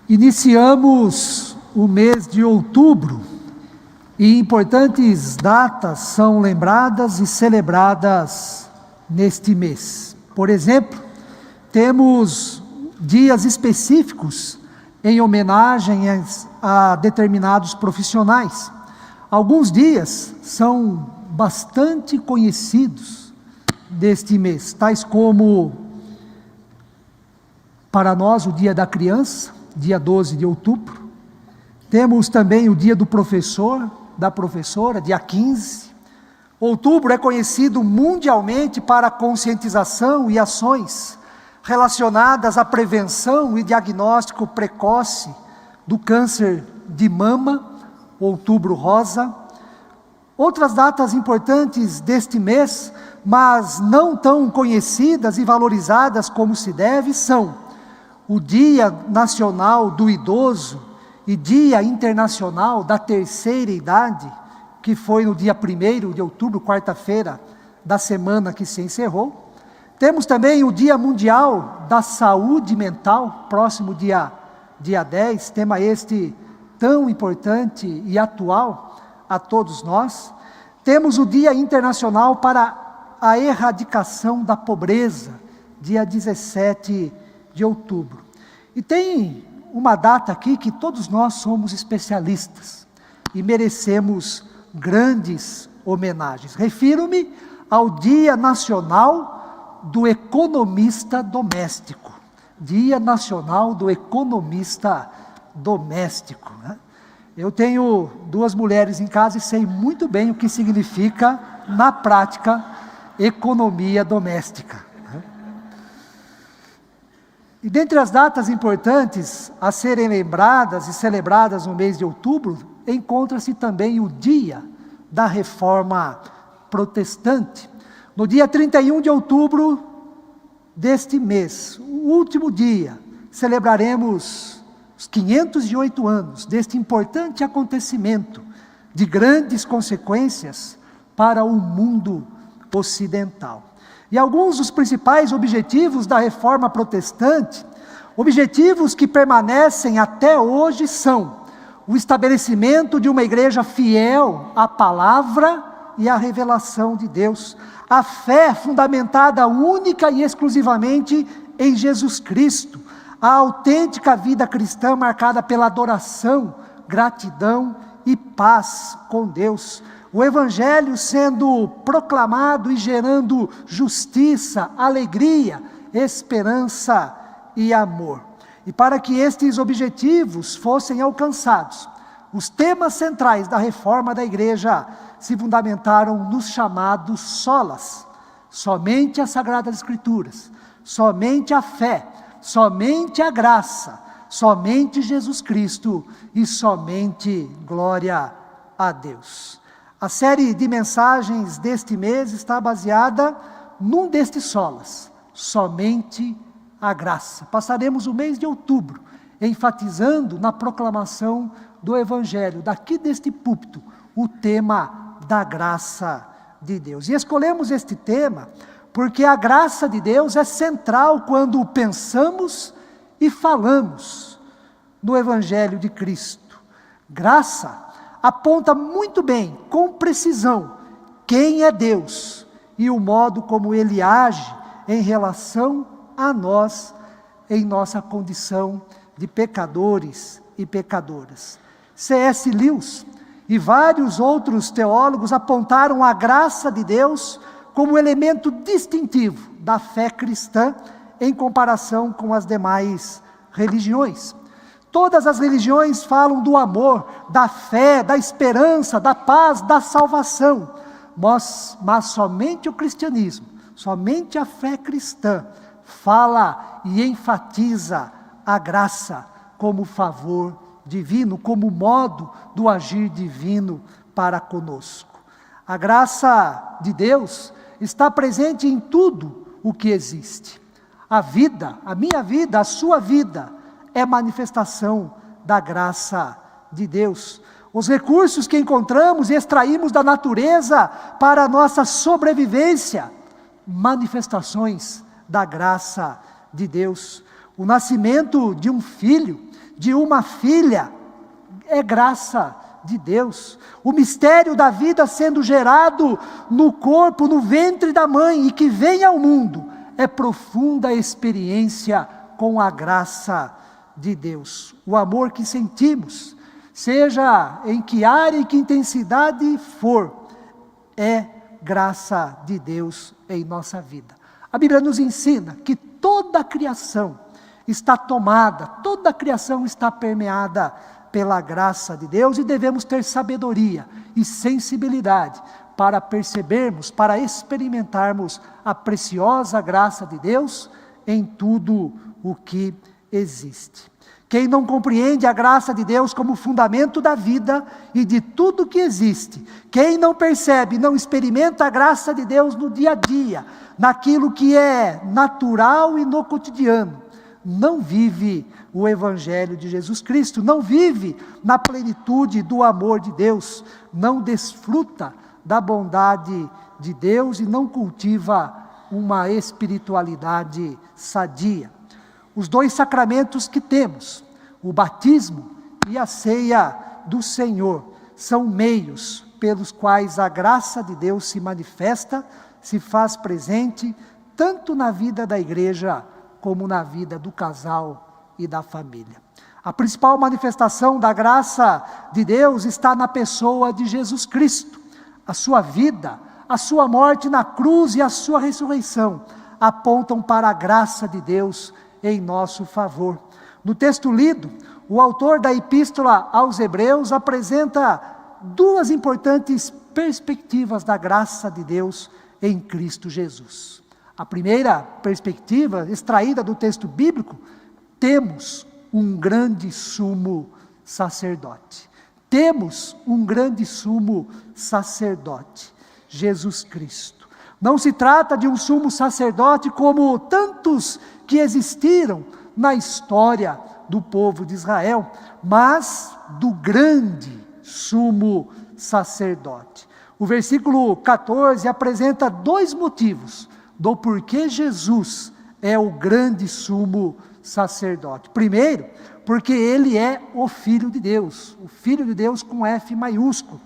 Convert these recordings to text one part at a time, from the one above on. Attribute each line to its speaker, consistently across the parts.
Speaker 1: Iniciamos o mês de outubro e importantes datas são lembradas e celebradas neste mês. Por exemplo, temos dias específicos em homenagem a determinados profissionais. Alguns dias são bastante conhecidos deste mês, tais como, para nós, o Dia da Criança, dia 12 de outubro. Temos também o dia do professor, da professora, dia 15. Outubro é conhecido mundialmente para a conscientização e ações relacionadas à prevenção e diagnóstico precoce do câncer de mama, Outubro Rosa. Outras datas importantes deste mês, mas não tão conhecidas e valorizadas como se deve, são o Dia Nacional do Idoso e Dia Internacional da Terceira Idade, que foi no dia 1º de outubro, quarta-feira da semana que se encerrou. Temos também o Dia Mundial da Saúde Mental, próximo dia 10, tema este tão importante e atual a todos nós. Temos o Dia Internacional para a Erradicação da Pobreza, dia 17 de outubro. E tem uma data aqui que todos nós somos especialistas e merecemos grandes homenagens. Refiro-me ao Dia Nacional do Economista Doméstico. Dia Nacional do Economista Doméstico, né? Eu tenho 2 mulheres em casa e sei muito bem o que significa, na prática, economia doméstica. E dentre as datas importantes a serem lembradas e celebradas no mês de outubro, encontra-se também o Dia da Reforma Protestante. No dia 31 de outubro deste mês, o último dia, celebraremos os 508 anos deste importante acontecimento de grandes consequências para o mundo ocidental. E alguns dos principais objetivos da Reforma Protestante, objetivos que permanecem até hoje, são o estabelecimento de uma igreja fiel à palavra e à revelação de Deus, a fé fundamentada única e exclusivamente em Jesus Cristo, a autêntica vida cristã marcada pela adoração, gratidão e paz com Deus, o Evangelho sendo proclamado e gerando justiça, alegria, esperança e amor. E para que estes objetivos fossem alcançados, os temas centrais da reforma da igreja se fundamentaram nos chamados solas: somente as Sagradas Escrituras, somente a fé, somente a graça, somente Jesus Cristo e somente glória a Deus. A série de mensagens deste mês está baseada num destes solas: somente a graça. Passaremos o mês de outubro enfatizando na proclamação do Evangelho, daqui deste púlpito, o tema da graça de Deus. E escolhemos este tema porque a graça de Deus é central quando pensamos e falamos no Evangelho de Cristo. Graça aponta muito bem, com precisão, quem é Deus e o modo como Ele age em relação a nós, em nossa condição de pecadores e pecadoras. C.S. Lewis e vários outros teólogos apontaram a graça de Deus como elemento distintivo da fé cristã em comparação com as demais religiões. Todas as religiões falam do amor, da fé, da esperança, da paz, da salvação, mas somente o cristianismo, somente a fé cristã fala e enfatiza a graça como favor divino, como modo do agir divino para conosco. A graça de Deus está presente em tudo o que existe. A vida, a minha vida, a sua vida, é manifestação da graça de Deus. Os recursos que encontramos e extraímos da natureza para a nossa sobrevivência, manifestações da graça de Deus. O nascimento de um filho, de uma filha, é graça de Deus. O mistério da vida sendo gerado no corpo, no ventre da mãe e que vem ao mundo, é profunda experiência com a graça de Deus. O amor que sentimos, seja em que área e que intensidade for, é graça de Deus em nossa vida. A Bíblia nos ensina que toda a criação está tomada, toda a criação está permeada pela graça de Deus e devemos ter sabedoria e sensibilidade para percebermos, para experimentarmos a preciosa graça de Deus em tudo o que existe. Quem não compreende a graça de Deus como fundamento da vida e de tudo que existe, quem não percebe, não experimenta a graça de Deus no dia a dia, naquilo que é natural e no cotidiano, não vive o Evangelho de Jesus Cristo, não vive na plenitude do amor de Deus, não desfruta da bondade de Deus e não cultiva uma espiritualidade sadia. Os dois sacramentos que temos, o batismo e a ceia do Senhor, são meios pelos quais a graça de Deus se manifesta, se faz presente, tanto na vida da igreja, como na vida do casal e da família. A principal manifestação da graça de Deus está na pessoa de Jesus Cristo. A sua vida, a sua morte na cruz e a sua ressurreição apontam para a graça de Deus em nosso favor. No texto lido, o autor da Epístola aos Hebreus apresenta duas importantes perspectivas da graça de Deus em Cristo Jesus. A primeira perspectiva, extraída do texto bíblico, temos um grande sumo sacerdote. Temos um grande sumo sacerdote, Jesus Cristo. Não se trata de um sumo sacerdote como tantos que existiram na história do povo de Israel, mas do grande sumo sacerdote. O versículo 14 apresenta dois motivos do porquê Jesus é o grande sumo sacerdote. Primeiro, porque ele é o Filho de Deus, o Filho de Deus com F maiúsculo.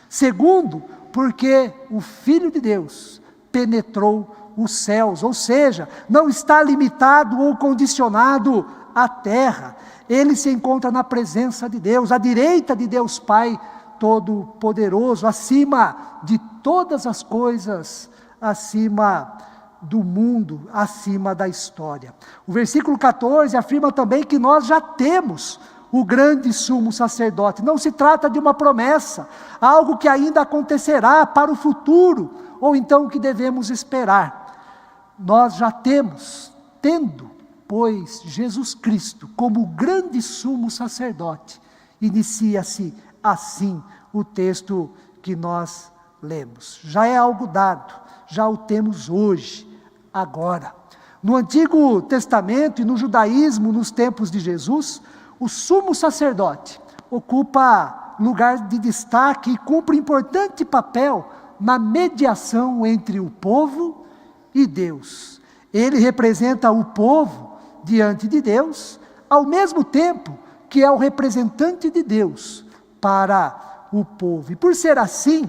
Speaker 1: Segundo, porque o Filho de Deus penetrou os céus, ou seja, não está limitado ou condicionado à terra. Ele se encontra na presença de Deus, à direita de Deus Pai Todo-Poderoso, acima de todas as coisas, acima do mundo, acima da história. O versículo 14 afirma também que nós já temos o grande sumo sacerdote. Não se trata de uma promessa, algo que ainda acontecerá para o futuro, ou então que devemos esperar. Nós já temos, tendo, pois, Jesus Cristo como grande sumo sacerdote. Inicia-se assim o texto que nós lemos. Já é algo dado, já o temos hoje, agora. No Antigo Testamento e no judaísmo, nos tempos de Jesus, o sumo sacerdote ocupa lugar de destaque e cumpre importante papel na mediação entre o povo e Deus. Ele representa o povo diante de Deus, ao mesmo tempo que é o representante de Deus para o povo. E por ser assim,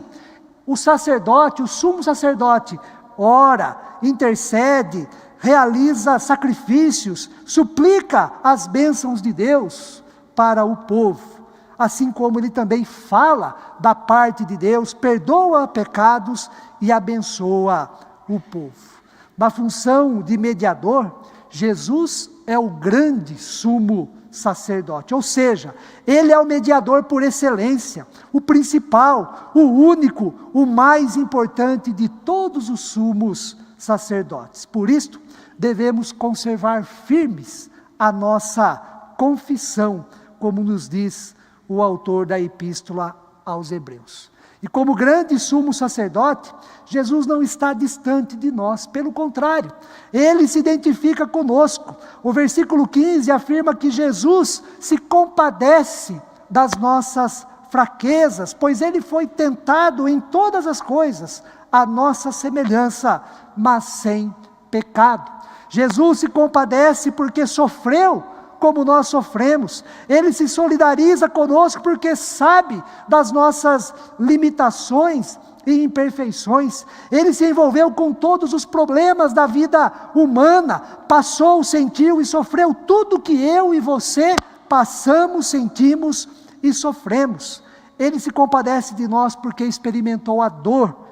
Speaker 1: o sacerdote, o sumo sacerdote, ora, intercede, realiza sacrifícios, suplica as bênçãos de Deus para o povo, assim como ele também fala da parte de Deus, perdoa pecados e abençoa o povo. Na função de mediador, Jesus é o grande sumo sacerdote, ou seja, ele é o mediador por excelência, o principal, o único, o mais importante de todos os sumos sacerdotes. Por isto, devemos conservar firmes a nossa confissão, como nos diz o autor da Epístola aos Hebreus. E como grande sumo sacerdote, Jesus não está distante de nós, pelo contrário, ele se identifica conosco. O versículo 15 afirma que Jesus se compadece das nossas fraquezas, pois ele foi tentado em todas as coisas, à nossa semelhança, mas sem pecado. Jesus se compadece porque sofreu como nós sofremos. Ele se solidariza conosco porque sabe das nossas limitações e imperfeições. Ele se envolveu com todos os problemas da vida humana, passou, sentiu e sofreu tudo que eu e você passamos, sentimos e sofremos. Ele se compadece de nós porque experimentou a dor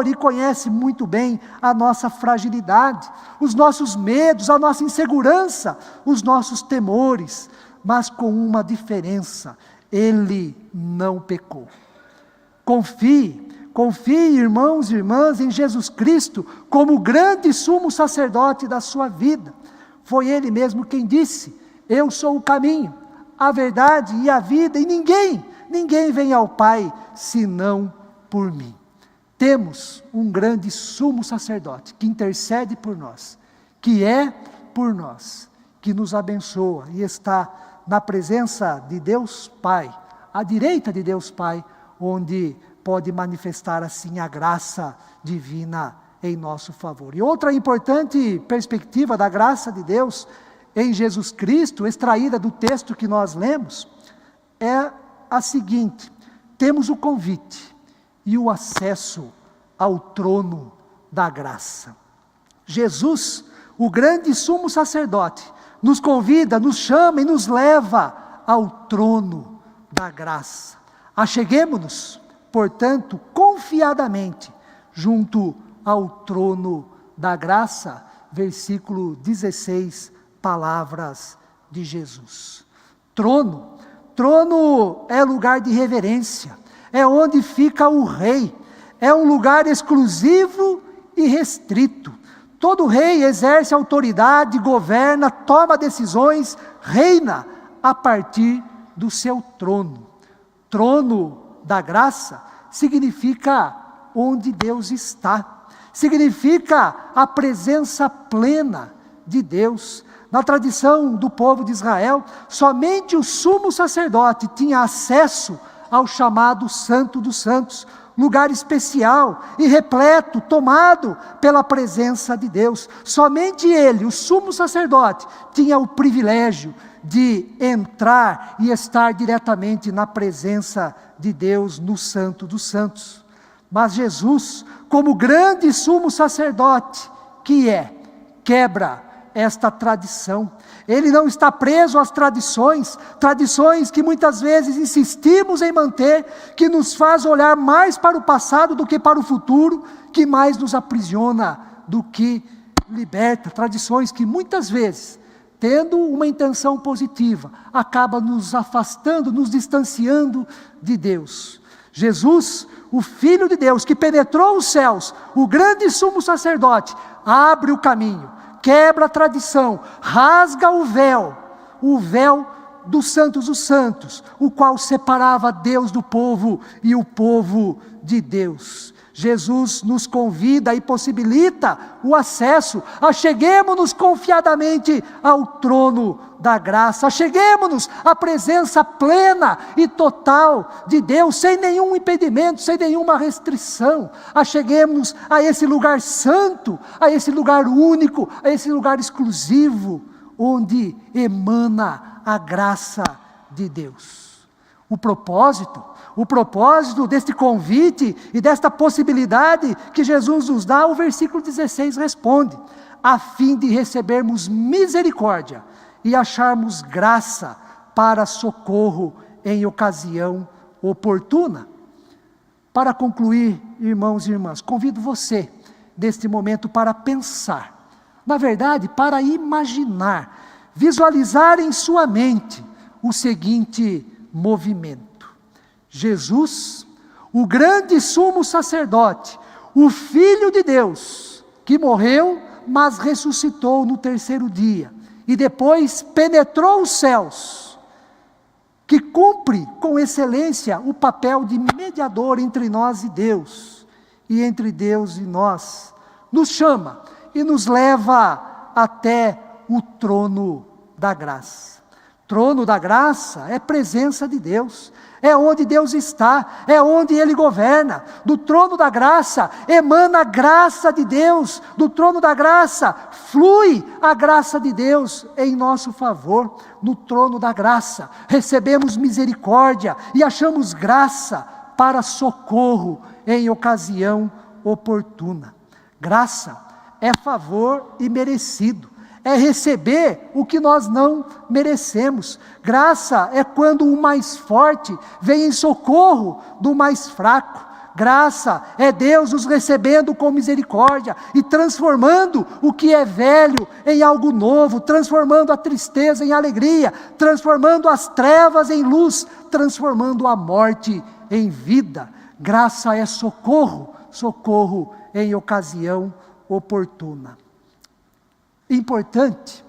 Speaker 1: e conhece muito bem a nossa fragilidade, os nossos medos, a nossa insegurança, os nossos temores, mas com uma diferença: ele não pecou. Confie, irmãos e irmãs, em Jesus Cristo como o grande sumo sacerdote da sua vida. Foi ele mesmo quem disse: eu sou o caminho, a verdade e a vida, e ninguém vem ao Pai senão por mim. Temos um grande sumo sacerdote que intercede por nós, que é por nós, que nos abençoa e está na presença de Deus Pai, à direita de Deus Pai, onde pode manifestar assim a graça divina em nosso favor. E outra importante perspectiva da graça de Deus em Jesus Cristo, extraída do texto que nós lemos, é a seguinte: temos o convite e o acesso ao trono da graça. Jesus, o grande sumo sacerdote, nos convida, nos chama e nos leva ao trono da graça. Acheguemo-nos, portanto, confiadamente, junto ao trono da graça. Versículo 16, palavras de Jesus. Trono é lugar de reverência, é onde fica o rei, é um lugar exclusivo e restrito. Todo rei exerce autoridade, governa, toma decisões, reina a partir do seu trono. Trono da graça significa onde Deus está, significa a presença plena de Deus. Na tradição do povo de Israel, somente o sumo sacerdote tinha acesso ao chamado Santo dos Santos, lugar especial e repleto, tomado pela presença de Deus. Somente ele, o sumo sacerdote, tinha o privilégio de entrar e estar diretamente na presença de Deus, no Santo dos Santos. Mas Jesus, como grande sumo sacerdote que é, quebra esta tradição. Ele não está preso às tradições que muitas vezes insistimos em manter, que nos faz olhar mais para o passado do que para o futuro, que mais nos aprisiona do que liberta. Tradições que muitas vezes, tendo uma intenção positiva, acaba nos afastando, nos distanciando de Deus. Jesus, o Filho de Deus, que penetrou os céus, o grande sumo sacerdote, abre o caminho, quebra a tradição, rasga o véu dos santos dos santos, o qual separava Deus do povo e o povo de Deus. Jesus nos convida e possibilita o acesso. Acheguemo-nos confiadamente ao trono da graça, acheguemo-nos à presença plena e total de Deus, sem nenhum impedimento, sem nenhuma restrição. Acheguemo-nos a esse lugar santo, a esse lugar único, a esse lugar exclusivo, onde emana a graça de Deus. O propósito deste convite e desta possibilidade que Jesus nos dá, o versículo 16 responde: a fim de recebermos misericórdia e acharmos graça para socorro em ocasião oportuna. Para concluir, irmãos e irmãs, convido você, neste momento, para pensar, na verdade, para imaginar, visualizar em sua mente o seguinte movimento: Jesus, o grande sumo sacerdote, o Filho de Deus, que morreu, mas ressuscitou no terceiro dia, e depois penetrou os céus, que cumpre com excelência o papel de mediador entre nós e Deus, e entre Deus e nós, nos chama e nos leva até o trono da graça. Trono da graça é presença de Deus, é onde Deus está, é onde Ele governa. Do trono da graça emana a graça de Deus, do trono da graça flui a graça de Deus em nosso favor. No trono da graça recebemos misericórdia e achamos graça para socorro em ocasião oportuna. Graça é favor imerecido. É receber o que nós não merecemos. Graça é quando o mais forte vem em socorro do mais fraco. Graça é Deus nos recebendo com misericórdia e transformando o que é velho em algo novo, transformando a tristeza em alegria, transformando as trevas em luz, transformando a morte em vida. Graça é socorro, socorro em ocasião oportuna. Importante,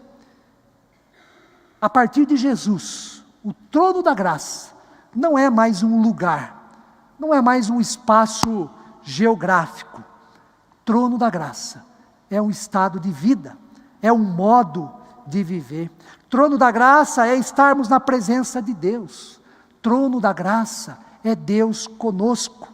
Speaker 1: a partir de Jesus, o trono da graça não é mais um lugar, não é mais um espaço geográfico. Trono da graça é um estado de vida, é um modo de viver. Trono da graça é estarmos na presença de Deus. Trono da graça é Deus conosco.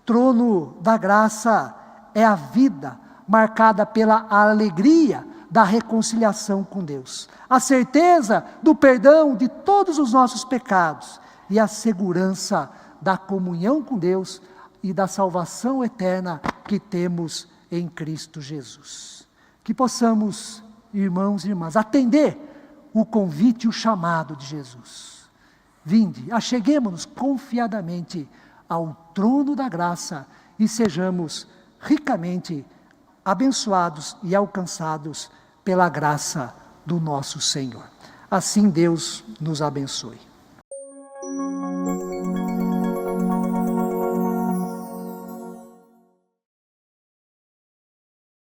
Speaker 1: Trono da graça é a vida marcada pela alegria da reconciliação com Deus, a certeza do perdão de todos os nossos pecados e a segurança da comunhão com Deus e da salvação eterna que temos em Cristo Jesus. Que possamos, irmãos e irmãs, atender o convite e o chamado de Jesus. Vinde, acheguemo-nos confiadamente ao trono da graça e sejamos ricamente abençoados e alcançados pela graça do nosso Senhor. Assim Deus nos abençoe.